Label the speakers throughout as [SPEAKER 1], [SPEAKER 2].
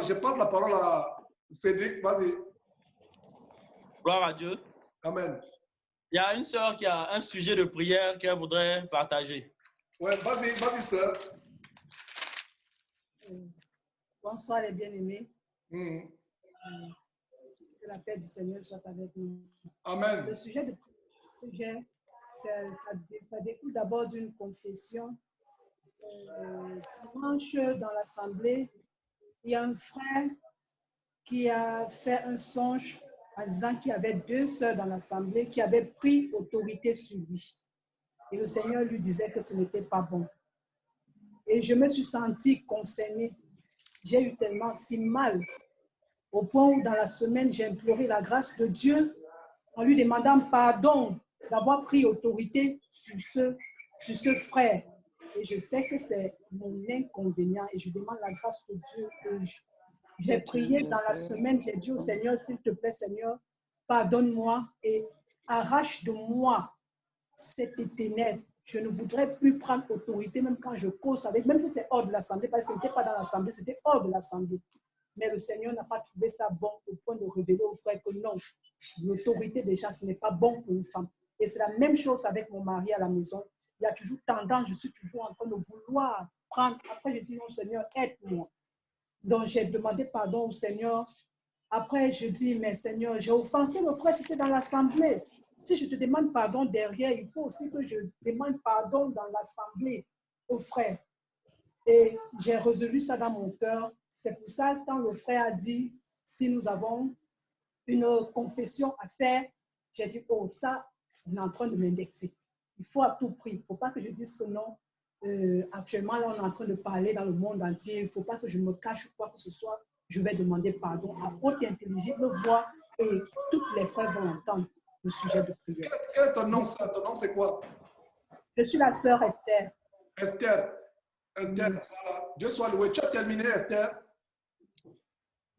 [SPEAKER 1] je passe la parole à Cédric. Vas-y.
[SPEAKER 2] Gloire à Dieu.
[SPEAKER 1] Amen.
[SPEAKER 2] Il y a une sœur qui a un sujet de prière qu'elle voudrait partager.
[SPEAKER 1] Ouais, vas-y, sœur.
[SPEAKER 3] Bonsoir les bien-aimés.
[SPEAKER 1] Mm.
[SPEAKER 3] Que la paix du Seigneur soit avec nous.
[SPEAKER 1] Amen.
[SPEAKER 3] Le sujet de prière que j'ai, ça découle d'abord d'une confession. Dimanche, dans l'assemblée, il y a un frère qui a fait un songe en disant qu'il y avait 2 sœurs dans l'assemblée qui avaient pris autorité sur lui. Et le Seigneur lui disait que ce n'était pas bon. Et je me suis sentie concernée. J'ai eu tellement si mal, au point où dans la semaine, j'ai imploré la grâce de Dieu en lui demandant pardon d'avoir pris autorité sur ce frère. Et je sais que c'est mon inconvénient et je demande la grâce de Dieu. J'ai prié dans la semaine, j'ai dit au Seigneur, s'il te plaît, Seigneur, pardonne-moi et arrache de moi cette ténèbre. Je ne voudrais plus prendre autorité, même quand je cause avec, même si c'est hors de l'assemblée, parce que ce n'était pas dans l'assemblée, c'était hors de l'assemblée. Mais le Seigneur n'a pas trouvé ça bon au point de révéler aux frères que non, l'autorité déjà, ce n'est pas bon pour une femme. Et c'est la même chose avec mon mari à la maison. Il y a toujours tendance, je suis toujours en train de vouloir prendre. Après, je dis non, Seigneur, aide-moi. Donc, j'ai demandé pardon au Seigneur. Après, je dis, mais Seigneur, j'ai offensé le frère, c'était dans l'assemblée. Si je te demande pardon derrière, il faut aussi que je demande pardon dans l'assemblée au frère. Et j'ai résolu ça dans mon cœur. C'est pour ça, quand le frère a dit, si nous avons une confession à faire, j'ai dit, oh, ça, on est en train de m'indexer. Il faut à tout prix. Il ne faut pas que je dise que non. Actuellement, là, on est en train de parler dans le monde entier. Il ne faut pas que je me cache quoi que ce soit. Je vais demander pardon à haute intelligible voix et toutes les frères vont entendre le sujet de prière.
[SPEAKER 1] Quel est ton nom, sœur? Ton nom, c'est quoi?
[SPEAKER 3] Je suis la sœur Esther.
[SPEAKER 1] Esther. Esther, voilà. Dieu soit loué. Tu as terminé, Esther?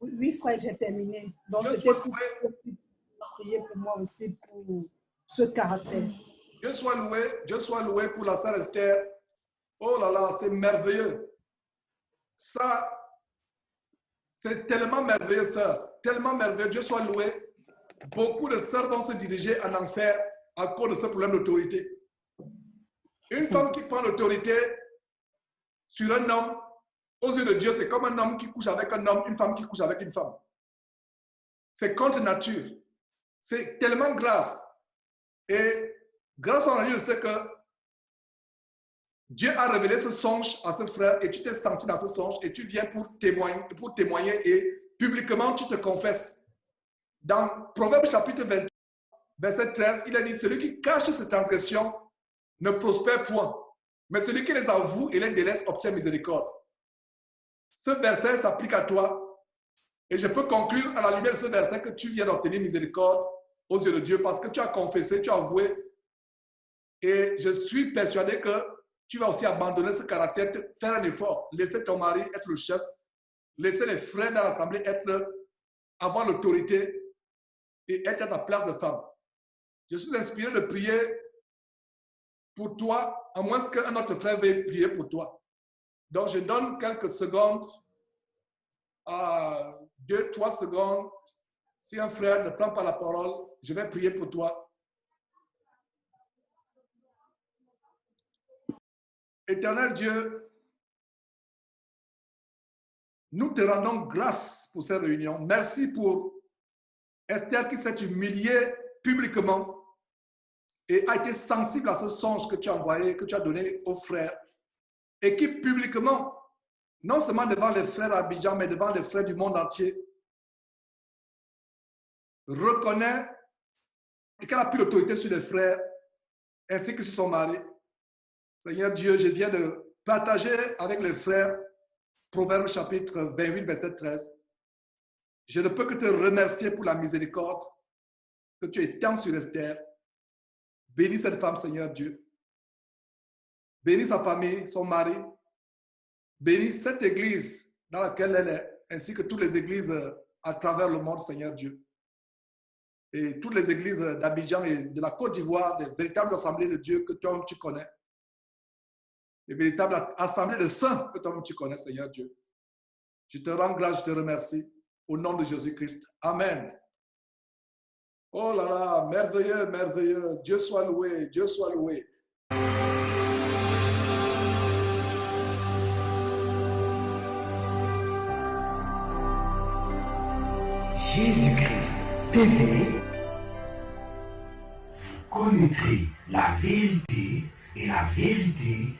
[SPEAKER 3] Oui, frère, j'ai terminé. Donc, c'était pour prier pour moi aussi, pour ce caractère.
[SPEAKER 1] Dieu soit loué pour la sœur Esther. Oh là là, c'est merveilleux. Ça, c'est tellement merveilleux, sœur. Tellement merveilleux. Dieu soit loué. Beaucoup de sœurs vont se diriger en enfer à cause de ce problème d'autorité. Une femme qui prend l'autorité sur un homme, aux yeux de Dieu, c'est comme un homme qui couche avec un homme, une femme qui couche avec une femme. C'est contre nature. C'est tellement grave. Et grâce à Dieu, je sais que Dieu a révélé ce songe à ce frère et tu t'es senti dans ce songe et tu viens pour témoigner et publiquement tu te confesses. Dans Proverbe chapitre 23, verset 13, il a dit, celui qui cache ses transgressions ne prospère point, mais celui qui les avoue et les délaisse obtient miséricorde. Ce verset s'applique à toi et je peux conclure à la lumière de ce verset que tu viens d'obtenir miséricorde aux yeux de Dieu parce que tu as confessé, tu as avoué et je suis persuadé que tu vas aussi abandonner ce caractère, faire un effort, laisser ton mari être le chef, laisser les frères dans l'assemblée avoir l'autorité et être à ta place de femme. Je suis inspiré de prier pour toi, à moins qu'un autre frère veuille prier pour toi. Donc, je donne quelques secondes, 2-3 secondes. Si un frère ne prend pas la parole, je vais prier pour toi. Éternel Dieu, nous te rendons grâce pour cette réunion. Merci pour Esther qui s'est humiliée publiquement et a été sensible à ce songe que tu as envoyé, que tu as donné aux frères et qui publiquement, non seulement devant les frères à Abidjan, mais devant les frères du monde entier, reconnaît qu'elle a pris l'autorité sur les frères ainsi que sur son mari. Seigneur Dieu, je viens de partager avec les frères Proverbe chapitre 28, verset 13. Je ne peux que te remercier pour la miséricorde que tu étends sur Esther. Bénis cette femme, Seigneur Dieu. Bénis sa famille, son mari. Bénis cette église dans laquelle elle est, ainsi que toutes les églises à travers le monde, Seigneur Dieu. Et toutes les églises d'Abidjan et de la Côte d'Ivoire, des véritables assemblées de Dieu que toi-même tu connais. Les véritables assemblées de saints que toi-même tu connais, Seigneur Dieu. Je te rends grâce, je te remercie. Au nom de Jésus-Christ. Amen. Oh là là, merveilleux, merveilleux. Dieu soit loué, Dieu soit loué.
[SPEAKER 4] Jésus-Christ TV, vous connaîtrez la vérité et la vérité